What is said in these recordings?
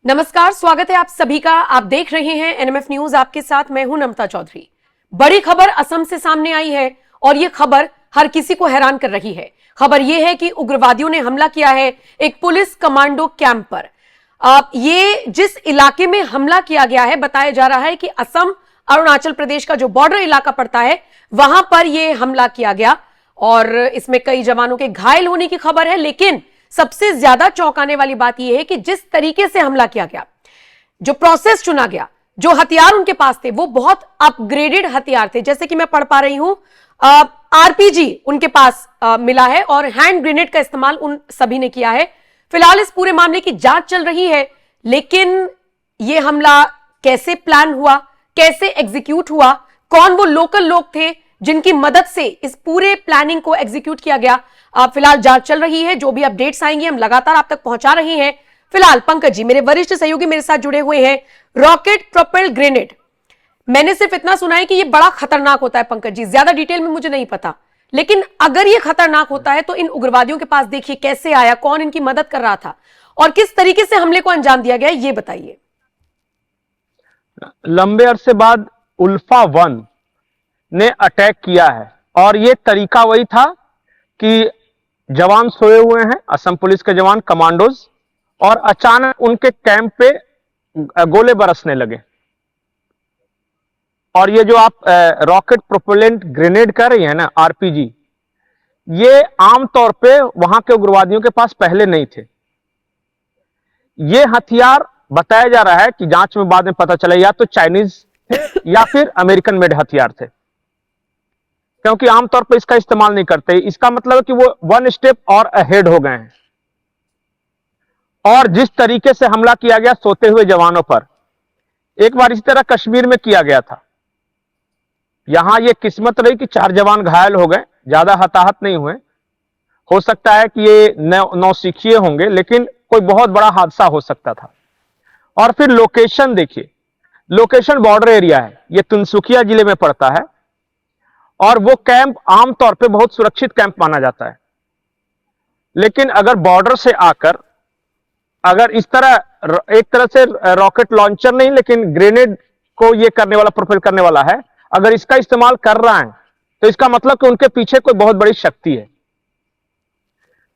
नमस्कार, स्वागत है आप सभी का। आप देख रहे हैं एनएमएफ न्यूज। आपके साथ मैं हूं नम्रता चौधरी। बड़ी खबर असम से सामने आई है और यह खबर हर किसी को हैरान कर रही है। खबर यह है कि उग्रवादियों ने हमला किया है एक पुलिस कमांडो कैंप पर। ये जिस इलाके में हमला किया गया है, बताया जा रहा है कि असम अरुणाचल प्रदेश का जो बॉर्डर इलाका पड़ता है, वहां पर यह हमला किया गया और इसमें कई जवानों के घायल होने की खबर है। लेकिन सबसे ज्यादा चौंकाने वाली बात यह है कि जिस तरीके से हमला किया गया, जो प्रोसेस चुना गया, जो हथियार उनके पास थे, वो बहुत अपग्रेडेड हथियार थे। जैसे कि मैं पढ़ पा रही हूं, आरपीजी उनके पास मिला है और हैंड ग्रेनेड का इस्तेमाल उन सभी ने किया है। फिलहाल इस पूरे मामले की जांच चल रही है, लेकिन यह हमला कैसे प्लान हुआ, कैसे एग्जीक्यूट हुआ, कौन वो लोकल लोग थे जिनकी मदद से इस पूरे प्लानिंग को एग्जीक्यूट किया गया, फिलहाल जांच चल रही है। जो भी अपडेट्स आएंगे हम लगातार आप तक पहुंचा रहे हैं। फिलहाल पंकज जी, मेरे वरिष्ठ सहयोगी, मेरे साथ जुड़े हुए हैं। रॉकेट प्रोपेल्ड ग्रेनेड, मैंने सिर्फ इतना सुना है कि यह बड़ा खतरनाक होता है पंकज जी, ज्यादा डिटेल में मुझे नहीं पता। लेकिन अगर यह खतरनाक होता है तो इन उग्रवादियों के पास देखिए कैसे आया, कौन इनकी मदद कर रहा था और किस तरीके से हमले को अंजाम दिया गया, ये बताइए। लंबे अरसे बाद उल्फा 1 ने अटैक किया है और यह तरीका वही था कि जवान सोए हुए हैं, असम पुलिस के जवान, कमांडोज, और अचानक उनके कैंप पे गोले बरसने लगे। और ये जो आप रॉकेट प्रोपेलेंट ग्रेनेड कह रही है ना, आरपीजी, ये आमतौर पे वहां के उग्रवादियों के पास पहले नहीं थे। ये हथियार बताया जा रहा है कि जांच में बाद में पता चला या तो चाइनीज थे या फिर अमेरिकन मेड हथियार थे, क्योंकि आमतौर पर इसका इस्तेमाल नहीं करते। इसका मतलब है कि वो वन स्टेप और अहेड हो गए हैं। और जिस तरीके से हमला किया गया सोते हुए जवानों पर, एक बार इसी तरह कश्मीर में किया गया था। यहां ये किस्मत रही कि 4 जवान घायल हो गए, ज्यादा हताहत नहीं हुए। हो सकता है कि ये नौसिखिए होंगे, लेकिन कोई बहुत बड़ा हादसा हो सकता था। और फिर लोकेशन देखिए, लोकेशन बॉर्डर एरिया है, ये तिनसुकिया जिले में पड़ता है और वो कैंप आमतौर पे बहुत सुरक्षित कैंप माना जाता है। लेकिन अगर बॉर्डर से आकर अगर इस तरह एक तरह से रॉकेट लॉन्चर नहीं, लेकिन ग्रेनेड को ये करने वाला, प्रोपेल करने वाला है, अगर इसका इस्तेमाल कर रहा है तो इसका मतलब कि उनके पीछे कोई बहुत बड़ी शक्ति है।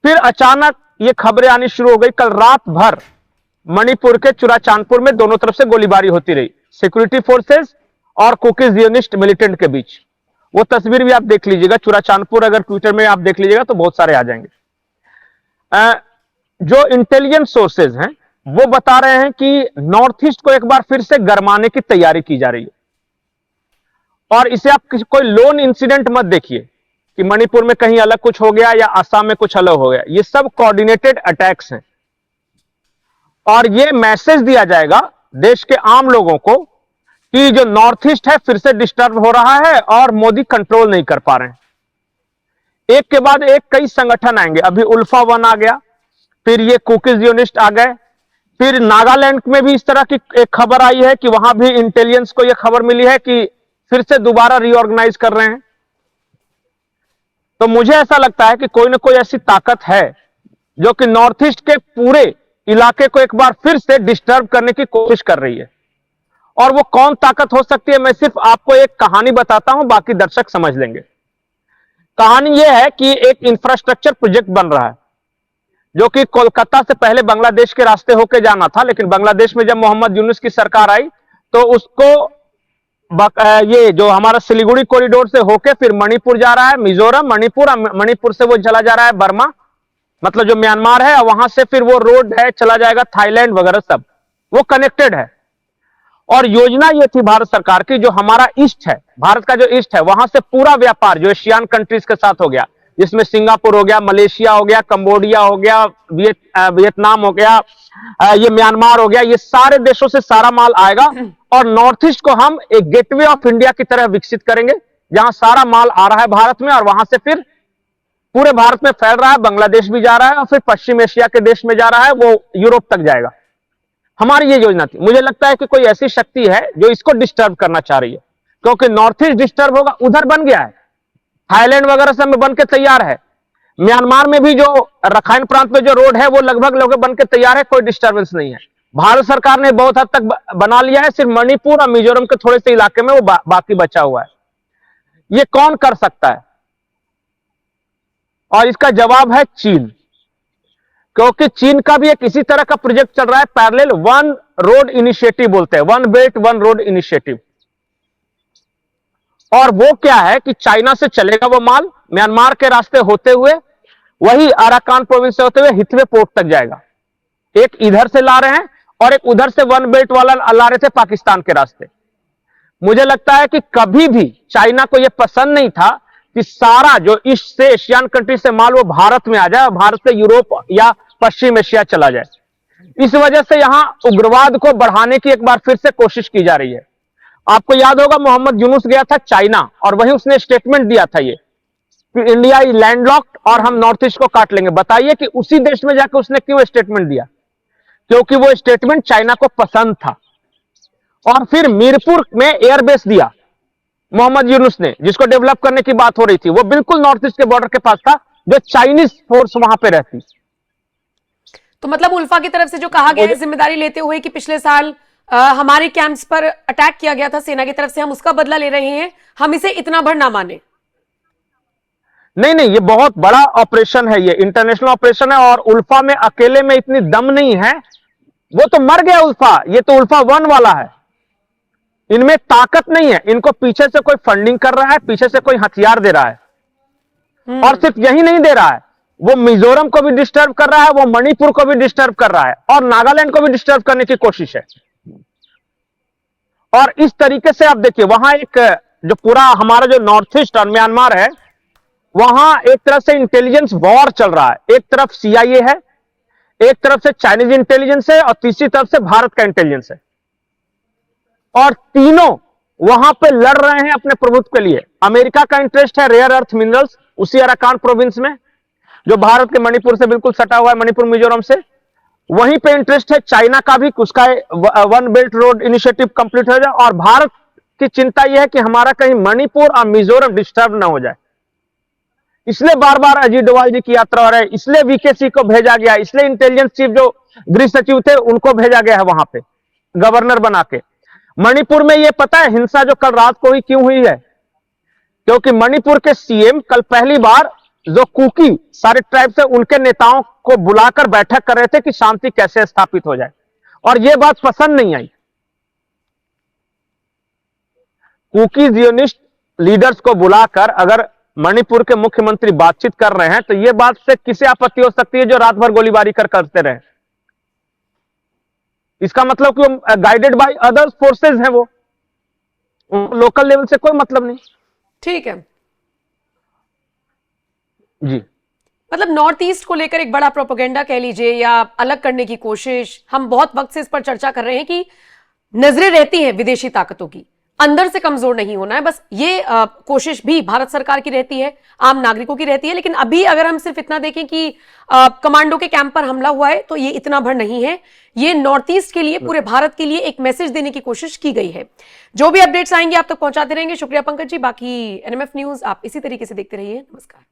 फिर अचानक ये खबरें आनी शुरू हो गई। कल रात भर मणिपुर के चुराचांदपुर में दोनों तरफ से गोलीबारी होती रही, सिक्योरिटी फोर्सेस और कुकीज जियोनिस्ट मिलिटेंट के बीच। वो तस्वीर भी आप देख लीजिएगा, चुराचांदपुर अगर ट्विटर में आप देख लीजिएगा तो बहुत सारे आ जाएंगे। जो इंटेलिजेंस सोर्सेज हैं वो बता रहे हैं कि नॉर्थ ईस्ट को एक बार फिर से गरमाने की तैयारी की जा रही है। और इसे आप कोई लोन इंसिडेंट मत देखिए कि मणिपुर में कहीं अलग कुछ हो गया या असम में कुछ अलग हो गया। ये सब कोऑर्डिनेटेड अटैक्स हैं और ये मैसेज दिया जाएगा देश के आम लोगों को कि जो नॉर्थ ईस्ट है फिर से डिस्टर्ब हो रहा है और मोदी कंट्रोल नहीं कर पा रहे हैं। एक के बाद एक कई संगठन आएंगे। अभी उल्फा 1 आ गया, फिर ये कुकीज जियोनिस्ट आ गए, फिर नागालैंड में भी इस तरह की एक खबर आई है कि वहां भी इंटेलिजेंस को यह खबर मिली है कि फिर से दोबारा रीऑर्गेनाइज कर रहे हैं। तो मुझे ऐसा लगता है कि कोई ना कोई ऐसी ताकत है जो कि नॉर्थ ईस्ट के पूरे इलाके को एक बार फिर से डिस्टर्ब करने की कोशिश कर रही है। और वो कौन ताकत हो सकती है, मैं सिर्फ आपको एक कहानी बताता हूं, बाकी दर्शक समझ लेंगे। कहानी यह है कि एक इंफ्रास्ट्रक्चर प्रोजेक्ट बन रहा है जो कि कोलकाता से पहले बांग्लादेश के रास्ते होकर जाना था, लेकिन बांग्लादेश में जब मोहम्मद यूनुस की सरकार आई तो उसको ये जो हमारा सिलीगुड़ी कॉरिडोर से होके फिर मणिपुर जा रहा है, मिजोरम, मणिपुर से वो चला जा रहा है बर्मा, मतलब जो म्यांमार है, वहां से फिर वो रोड है चला जाएगा थाईलैंड वगैरह, सब वो कनेक्टेड है। और योजना ये थी भारत सरकार की, जो हमारा ईस्ट है, भारत का जो ईस्ट है, वहां से पूरा व्यापार जो एशियन कंट्रीज के साथ हो गया, जिसमें सिंगापुर हो गया, मलेशिया हो गया, कंबोडिया हो गया, वियतनाम हो गया, ये म्यांमार हो गया, ये सारे देशों से सारा माल आएगा और नॉर्थ ईस्ट को हम एक गेटवे ऑफ इंडिया की तरह विकसित करेंगे, जहां सारा माल आ रहा है भारत में और वहां से फिर पूरे भारत में फैल रहा है, बांग्लादेश भी जा रहा है और फिर पश्चिम एशिया के देश में जा रहा है, वो यूरोप तक जाएगा। हमारी ये योजना थी। मुझे लगता है कि कोई ऐसी शक्ति है जो इसको डिस्टर्ब करना चाह रही है, क्योंकि नॉर्थ ईस्ट डिस्टर्ब होगा, उधर बन गया है, थाईलैंड वगैरह सब में बन के तैयार है। म्यांमार में भी जो रखाइन प्रांत में जो रोड है वो लगभग बन के तैयार है, कोई डिस्टर्बेंस नहीं है। भारत सरकार ने बहुत हद तक बना लिया है, सिर्फ मणिपुर और मिजोरम के थोड़े से इलाके में वो बाकी बचा हुआ है। ये कौन कर सकता है? और इसका जवाब है चीन, क्योंकि चीन का भी एक इसी तरह का प्रोजेक्ट चल रहा है, पैरेलल वन रोड इनिशिएटिव बोलते हैं, one belt one road initiative. और वो क्या है कि चाइना से चलेगा वो माल, म्यांमार के रास्ते होते हुए, वही अराकान प्रोविंस से होते हुए हिथवे पोर्ट तक जाएगा। एक इधर से ला रहे हैं और एक उधर से वन बेल्ट वाला ला रहे थे पाकिस्तान के रास्ते। मुझे लगता है कि कभी भी चाइना को यह पसंद नहीं था कि सारा जो ईस्ट से एशियन कंट्री से माल वो भारत में आ जाए, भारत से यूरोप या पश्चिम एशिया चला जाए। इस वजह से यहां उग्रवाद को बढ़ाने की एक बार फिर से कोशिश की जा रही है। आपको याद होगा मोहम्मद यूनुस गया था चाइना और वहीं उसने स्टेटमेंट दिया था ये कि इंडिया इज लैंडलॉक्ड और हम नॉर्थ ईस्ट को काट लेंगे। बताइए कि उसी देश में जाकर उसने क्यों स्टेटमेंट दिया? क्योंकि वो स्टेटमेंट चाइना को पसंद था। और फिर मीरपुर में एयरबेस दिया मोहम्मद यूनुस ने, जिसको डेवलप करने की बात हो रही थी, वो बिल्कुल नॉर्थ ईस्ट के बॉर्डर के पास था, जो चाइनीज फोर्स वहां पे रहती। तो मतलब उल्फा की तरफ से जो कहा गया है जिम्मेदारी लेते हुए कि पिछले साल हमारे कैंप्स पर अटैक किया गया था सेना की तरफ से, हम उसका बदला ले रहे हैं, हम इसे इतना भर ना माने। नहीं, ये बहुत बड़ा ऑपरेशन है, ये इंटरनेशनल ऑपरेशन है और उल्फा में अकेले में इतनी दम नहीं है। वो तो मर गया उल्फा, ये तो उल्फा 1 वाला है। इनमें ताकत नहीं है, इनको पीछे से कोई फंडिंग कर रहा है, पीछे से कोई हथियार दे रहा है। और सिर्फ यही नहीं दे रहा है, वो मिजोरम को भी डिस्टर्ब कर रहा है, वो मणिपुर को भी डिस्टर्ब कर रहा है और नागालैंड को भी डिस्टर्ब करने की कोशिश है। और इस तरीके से आप देखिए, वहां एक जो पूरा हमारा जो नॉर्थ ईस्ट और म्यांमार है, वहां एक तरफ से इंटेलिजेंस वॉर चल रहा है। एक तरफ CIA है, एक तरफ से चाइनीज इंटेलिजेंस है और तीसरी तरफ से भारत का इंटेलिजेंस है। और तीनों वहां पे लड़ रहे हैं अपने प्रभुत्व के लिए। अमेरिका का इंटरेस्ट है रेयर अर्थ मिनरल्स उसी अराकान प्रोविंस में, जो भारत के मणिपुर से बिल्कुल सटा हुआ है, मणिपुर मिजोरम से। वहीं पे इंटरेस्ट है चाइना का भी, उसका one belt road initiative complete हो जाए। और भारत की चिंता यह है कि हमारा कहीं मणिपुर और मिजोरम डिस्टर्ब ना हो जाए। इसलिए बार बार अजीत डोभाल जी की यात्रा हो रही है, इसलिए VKC को भेजा गया, इसलिए इंटेलिजेंस चीफ जो गृह सचिव थे उनको भेजा गया है वहां पे गवर्नर बना के। मणिपुर में ये पता है हिंसा जो कल रात को हुई क्यों हुई है? क्योंकि मणिपुर के CM कल पहली बार जो कुकी सारे ट्राइब से उनके नेताओं को बुलाकर बैठक कर रहे थे कि शांति कैसे स्थापित हो जाए, और यह बात पसंद नहीं आई। कुकी जियोनिस्ट लीडर्स को बुलाकर अगर मणिपुर के मुख्यमंत्री बातचीत कर रहे हैं तो यह बात से किसे आपत्ति हो सकती है जो रात भर गोलीबारी करते रहे? इसका मतलब कि वो गाइडेड बाय अदर फोर्सेस हैं, वो लोकल लेवल से कोई मतलब नहीं। ठीक है जी, मतलब नॉर्थ ईस्ट को लेकर एक बड़ा प्रोपेगेंडा कह लीजिए या अलग करने की कोशिश, हम बहुत वक्त से इस पर चर्चा कर रहे हैं कि नजरें रहती हैं विदेशी ताकतों की, अंदर से कमजोर नहीं होना है। बस ये कोशिश भी भारत सरकार की रहती है, आम नागरिकों की रहती है। लेकिन अभी अगर हम सिर्फ इतना देखें कि कमांडो के कैंप पर हमला हुआ है तो ये इतना भर नहीं है। ये नॉर्थ ईस्ट के लिए, पूरे भारत के लिए एक मैसेज देने की कोशिश की गई है। जो भी अपडेट्स आएंगे आप तक पहुंचाते रहेंगे। शुक्रिया पंकज जी। बाकी NMF न्यूज आप इसी तरीके से देखते रहिए। नमस्कार।